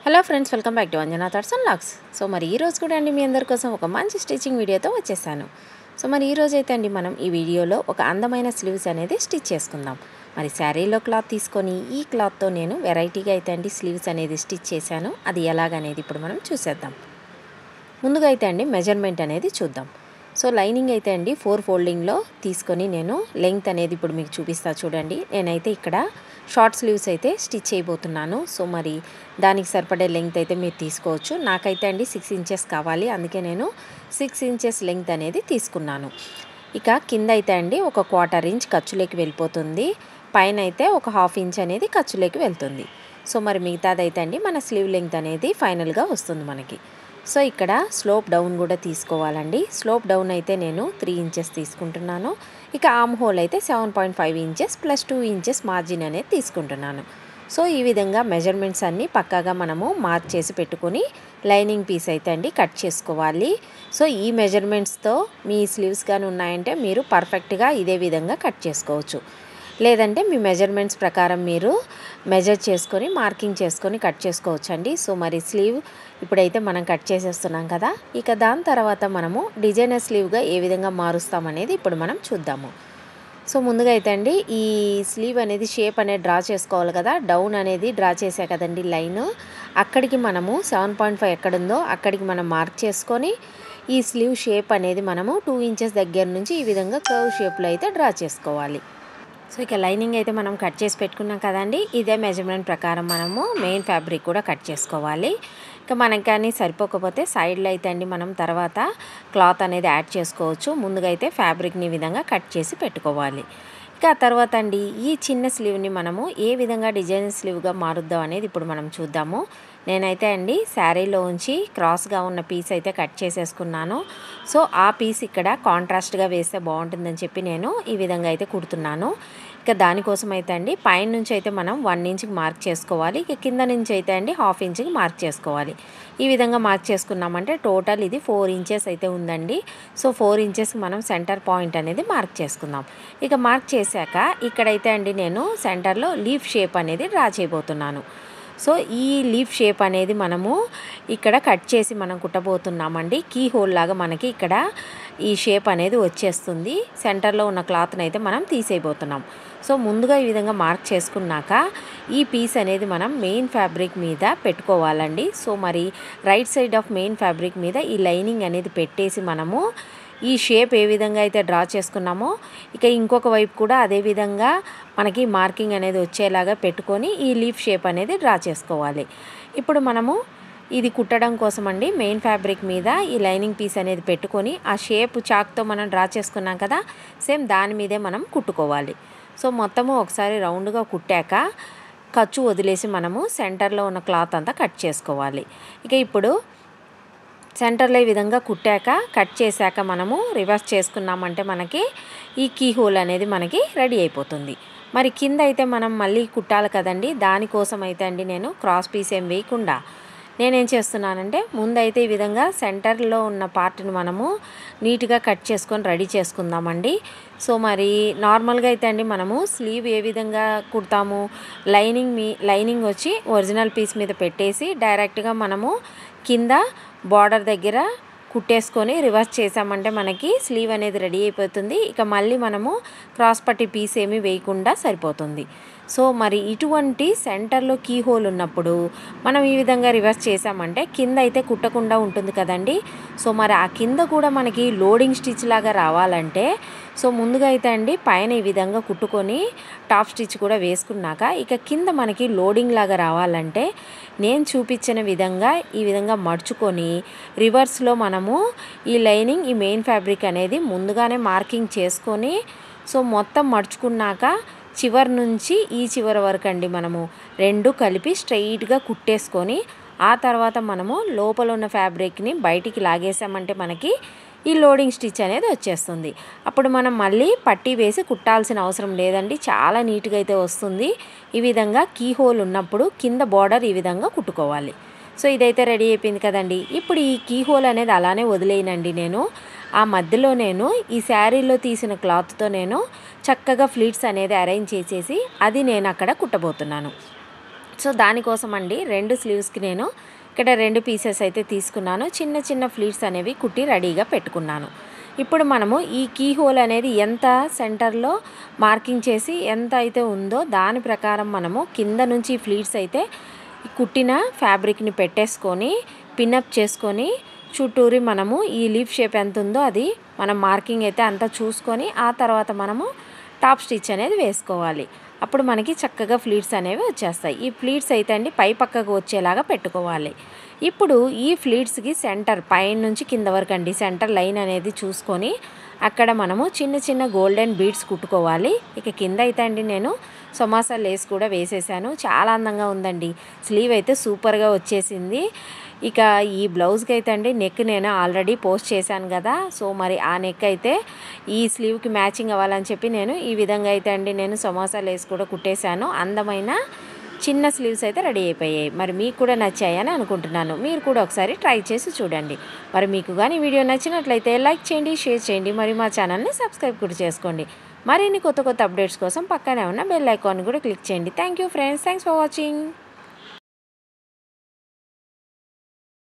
Hello friends, welcome back to Anjana thoughts and logs. So మరి ఈ రోజు కూడా అండి మీ అందరి కోసం ఒక మంచి స్టిచ్చింగ్ వీడియోతో వచ్చేసాను. సో మరి ఈ రోజు అయితే అండి మనం ఈ వీడియోలో ఒక అందమైన స్లీవ్స్ అనేది స్టిచ్ చేసుకుందాం. మరి శారీలో క్లాత్ తీసుకొని ఈ క్లాత్తో నేను వెరైటీగా అయితే అండి స్లీవ్స్ అనేది స్టిచ్ చేశాను. అది ఎలాగనేది ఇప్పుడు మనం చూసేద్దాం. ముందుగా అయితే అండి మెజర్మెంట్ అనేది చూద్దాం. సో లైనింగ్ అయితే అండి 4 ఫోల్డింగ్లో తీసుకొని నేను లెంగ్త్ అనేది ఇప్పుడు మీకు చూపిస్తా చూడండి. నేనైతే ఇక్కడ షార్ట్ స్లీవ్స్ అయితే స్టిచ్ చేయబోతున్నాను. సో మరి దానికి సరిపడే లెంగ్త్ అయితే మీరు తీసుకోవచ్చు. నాకైతే అండి 6 ఇంచెస్ కావాలి, అందుకే నేను 6 ఇంచెస్ లెంగ్త్ అనేది తీసుకున్నాను. ఇక కింద అయితే అండి ఒక 1/4 ఇంచ్ ఖర్చులోకి వెళ్ళిపోతుంది, పైన అయితే ఒక 1/2 ఇంచ్ అనేది ఖర్చులోకి వెళ్తుంది. సో మరి మిగతాదైతే అండి మన స్లీవ్ లెంగ్త్ అనేది ఫైనల్గా వస్తుంది మనకి. సో ఇక్కడ స్లోప్ డౌన్ కూడా తీసుకోవాలండి. స్లోప్ డౌన్ అయితే నేను 3 ఇంచెస్ తీసుకుంటున్నాను. ఇక ఆర్మ్ హోల్ అయితే 7.5 ఇంచెస్ ప్లస్ 2 ఇంచెస్ మార్జిన్ అనేది తీసుకుంటున్నాను. సో ఈ విధంగా మెజర్మెంట్స్ అన్నీ పక్కాగా మనము మార్క్ చేసి పెట్టుకొని లైనింగ్ పీస్ అయితే అండి కట్ చేసుకోవాలి. సో ఈ మెజర్మెంట్స్తో మీ స్లీవ్స్ కానీ ఉన్నాయంటే మీరు పర్ఫెక్ట్గా ఇదే విధంగా కట్ చేసుకోవచ్చు. లేదంటే మీ మెజర్మెంట్స్ ప్రకారం మీరు మెజర్ చేసుకొని మార్కింగ్ చేసుకొని కట్ చేసుకోవచ్చు అండి. సో మరి స్లీవ్ ఇప్పుడైతే మనం కట్ చేసేస్తున్నాం కదా, ఇక దాని తర్వాత మనము డిజైనర్ స్లీవ్గా ఏ విధంగా మారుస్తామనేది ఇప్పుడు మనం చూద్దాము. సో ముందుగా అయితే అండి ఈ స్లీవ్ అనేది షేప్ అనేది డ్రా చేసుకోవాలి కదా. డౌన్ అనేది డ్రా చేసా కదండి లైన్, అక్కడికి మనము 7.5 ఎక్కడుందో అక్కడికి మనం మార్క్ చేసుకొని ఈ స్లీవ్ షేప్ అనేది మనము 2 ఇంచెస్ దగ్గర నుంచి ఈ విధంగా కర్వ్ షేప్లో అయితే డ్రా చేసుకోవాలి. సో ఇక లైనింగ్ అయితే మనం కట్ చేసి పెట్టుకున్నాం కదండి, ఇదే మెజర్మెంట్ ప్రకారం మనము మెయిన్ ఫ్యాబ్రిక్ కూడా కట్ చేసుకోవాలి. ఇక మనకి కానీ సరిపోకపోతే సైడ్లో అయితే అండి మనం తర్వాత క్లాత్ అనేది యాడ్ చేసుకోవచ్చు. ముందుగా అయితే ఫ్యాబ్రిక్ని ఈ విధంగా కట్ చేసి పెట్టుకోవాలి. ఇక తర్వాత అండి ఈ చిన్న స్లీవ్ని మనము ఏ విధంగా డిజైన్ స్లీవ్గా మారుద్దాం అనేది ఇప్పుడు మనం చూద్దాము. నేనైతే అండి శారీలో ఉంచి క్రాస్గా ఉన్న పీస్ అయితే కట్ చేసేసుకున్నాను. సో ఆ పీస్ ఇక్కడ కాంట్రాస్ట్గా వేస్తే బాగుంటుందని చెప్పి నేను ఈ విధంగా అయితే కుడుతున్నాను. ఇక దానికోసం అయితే అండి పైన నుంచి అయితే మనం 1 ఇంచ్కి మార్క్ చేసుకోవాలి. ఇక కింద నుంచి అయితే అండి 1/2 ఇంచ్కి మార్క్ చేసుకోవాలి. ఈ విధంగా మార్క్ చేసుకున్నామంటే టోటల్ ఇది 4 ఇంచెస్ అయితే ఉందండి. సో 4 ఇంచెస్కి మనం సెంటర్ పాయింట్ అనేది మార్క్ చేసుకుందాం. ఇక మార్క్ చేశాక ఇక్కడైతే అండి నేను సెంటర్లో లీఫ్ షేప్ అనేది డ్రా చేయబోతున్నాను. సో ఈ లీఫ్ షేప్ అనేది మనము ఇక్కడ కట్ చేసి మనం కుట్టబోతున్నామండి. కీ హోల్ లాగా మనకి ఇక్కడ ఈ షేప్ అనేది వచ్చేస్తుంది. సెంటర్లో ఉన్న క్లాత్ని అయితే మనం తీసేయబోతున్నాం. సో ముందుగా ఈ విధంగా మార్క్ చేసుకున్నాక ఈ పీస్ అనేది మనం మెయిన్ ఫ్యాబ్రిక్ మీద పెట్టుకోవాలండి. సో మరి right side of main fabric మీద ఈ లైనింగ్ అనేది పెట్టేసి మనము ఈ షేప్ ఏ విధంగా అయితే డ్రా చేసుకున్నామో ఇక ఇంకొక వైపు కూడా అదే విధంగా మనకి మార్కింగ్ అనేది వచ్చేలాగా పెట్టుకొని ఈ లీఫ్ షేప్ అనేది డ్రా చేసుకోవాలి. ఇప్పుడు మనము ఇది కుట్టడం కోసం అండి మెయిన్ ఫ్యాబ్రిక్ మీద ఈ లైనింగ్ పీస్ అనేది పెట్టుకొని ఆ షేప్ చాక్తో మనం డ్రా చేసుకున్నాం కదా, సేమ్ దాని మీదే మనం కుట్టుకోవాలి. సో మొత్తము ఒకసారి రౌండ్గా కుట్టాక ఖర్చు వదిలేసి మనము సెంటర్లో ఉన్న క్లాత్ అంతా కట్ చేసుకోవాలి. ఇక ఇప్పుడు సెంటర్లో ఈ విధంగా కుట్టాక కట్ చేశాక మనము రివర్స్ చేసుకున్నామంటే మనకి ఈ కీ హోల్ అనేది మనకి రెడీ అయిపోతుంది. మరి కింద అయితే మనం మళ్ళీ కుట్టాలి కదండి, దానికోసం అయితే అండి నేను క్రాస్ పీస్ ఏం వేయకుండా నేనేం చేస్తున్నానంటే ముందైతే ఈ విధంగా సెంటర్లో ఉన్న పార్ట్ని మనము నీట్గా కట్ చేసుకొని రెడీ చేసుకుందామండి. సో మరి నార్మల్గా అయితే అండి మనము స్లీవ్ ఏ విధంగా కుడతాము, లైనింగ్ వచ్చి ఒరిజినల్ పీస్ మీద పెట్టేసి డైరెక్ట్గా మనము కింద బార్డర్ దగ్గర కుట్టేసుకొని రివర్స్ చేసామంటే మనకి స్లీవ్ అనేది రెడీ అయిపోతుంది. ఇక మళ్ళీ మనము క్రాస్ పట్టి పీస్ ఏమీ వేయకుండా సరిపోతుంది. సో మరి ఇటువంటి సెంటర్లో కీ హోల్ ఉన్నప్పుడు మనం ఈ విధంగా రివర్స్ చేసామంటే కింద అయితే కుట్టకుండా ఉంటుంది కదండి. సో మరి ఆ కింద కూడా మనకి లోడింగ్ స్టిచ్ లాగా రావాలంటే సో ముందుగా అయితే అండి పైన ఈ విధంగా కుట్టుకొని టాప్ స్టిచ్ కూడా వేసుకున్నాక ఇక కింద మనకి లోడింగ్ లాగా రావాలంటే నేను చూపించిన విధంగా ఈ విధంగా మడుచుకొని రివర్స్లో మనము ఈ లైనింగ్ ఈ మెయిన్ ఫ్యాబ్రిక్ అనేది ముందుగానే మార్కింగ్ చేసుకొని సో మొత్తం మడుచుకున్నాక చివరి నుంచి ఈ చివరి వరకు అండి మనము రెండు కలిపి స్ట్రైట్గా కుట్టేసుకొని ఆ తర్వాత మనము లోపల ఉన్న ఫ్యాబ్రిక్ని బయటికి లాగేసామంటే మనకి ఈ లోడింగ్ స్టిచ్ అనేది వచ్చేస్తుంది. అప్పుడు మనం మళ్ళీ పట్టీ వేసి కుట్టాల్సిన అవసరం లేదండి, చాలా నీట్గా అయితే వస్తుంది. ఈ విధంగా కీ హోల్ ఉన్నప్పుడు కింద బార్డర్ ఈ విధంగా కుట్టుకోవాలి. సో ఇదైతే రెడీ అయిపోయింది కదండి. ఇప్పుడు ఈ కీ హోల్ అనేది అలానే వదిలేయనండి నేను ఆ మధ్యలో నేను ఈ శారీలో తీసిన క్లాత్తో నేను చక్కగా ఫ్లీట్స్ అనేది అరేంజ్ చేసేసి అది నేను అక్కడ కుట్టబోతున్నాను. సో దానికోసం అండి 2 స్లీవ్స్కి నేను ఇక్కడ 2 పీసెస్ అయితే తీసుకున్నాను. చిన్న చిన్న ఫ్లీట్స్ అనేవి కుట్టి రెడీగా పెట్టుకున్నాను. ఇప్పుడు మనము ఈ కీ హోల్ అనేది ఎంత సెంటర్లో మార్కింగ్ చేసి ఎంత అయితే ఉందో దాని ప్రకారం మనము కింద నుంచి ఫ్లీట్స్ అయితే కుట్టిన ఫ్యాబ్రిక్ని పెట్టేసుకొని పిన్అప్ చేసుకొని చుట్టూరి మనము ఈ లీఫ్ షేప్ ఎంత ఉందో అది మనం మార్కింగ్ అయితే అంతా చూసుకొని ఆ తర్వాత మనము టాప్ స్టిచ్ అనేది వేసుకోవాలి. అప్పుడు మనకి చక్కగా ఫ్లీట్స్ అనేవి వచ్చేస్తాయి. ఈ ఫ్లీట్స్ అయితే అండి పై పక్కకు వచ్చేలాగా పెట్టుకోవాలి. ఇప్పుడు ఈ ఫ్లీట్స్కి సెంటర్ పైన నుంచి కింద వరకు అండి సెంటర్ లైన్ అనేది చూసుకొని అక్కడ మనము చిన్న చిన్న గోల్డెన్ బీడ్స్ కుట్టుకోవాలి. ఇక కింద అయితే అండి నేను సొమాసా లేస్ కూడా వేసేసాను. చాలా అందంగా ఉందండి. స్లీవ్ అయితే సూపర్గా వచ్చేసింది. ఇక ఈ బ్లౌజ్కి అయితే అండి నెక్ నేను ఆల్రెడీ పోస్ట్ చేశాను కదా. సో మరి ఆ నెక్ అయితే ఈ స్లీవ్కి మ్యాచింగ్ అవ్వాలని చెప్పి నేను ఈ విధంగా అయితే అండి నేను సొమాసా లేస్ కూడా కుట్టేశాను. అందమైన చిన్న స్లీవ్స్ అయితే రెడీ అయిపోయాయి. మరి మీకు కూడా నచ్చాయని అనుకుంటున్నాను. మీరు కూడా ఒకసారి ట్రై చేసి చూడండి. మరి మీకు కానీ వీడియో నచ్చినట్లయితే లైక్ చేయండి, షేర్ చేయండి, మరి మా ఛానల్ని సబ్స్క్రైబ్ కూడా చేసుకోండి. మరిన్ని కొత్త కొత్త అప్డేట్స్ కోసం పక్కనే ఉన్న బెల్ ఐకాన్ కూడా క్లిక్ చేయండి. Thank you friends. Thanks for watching.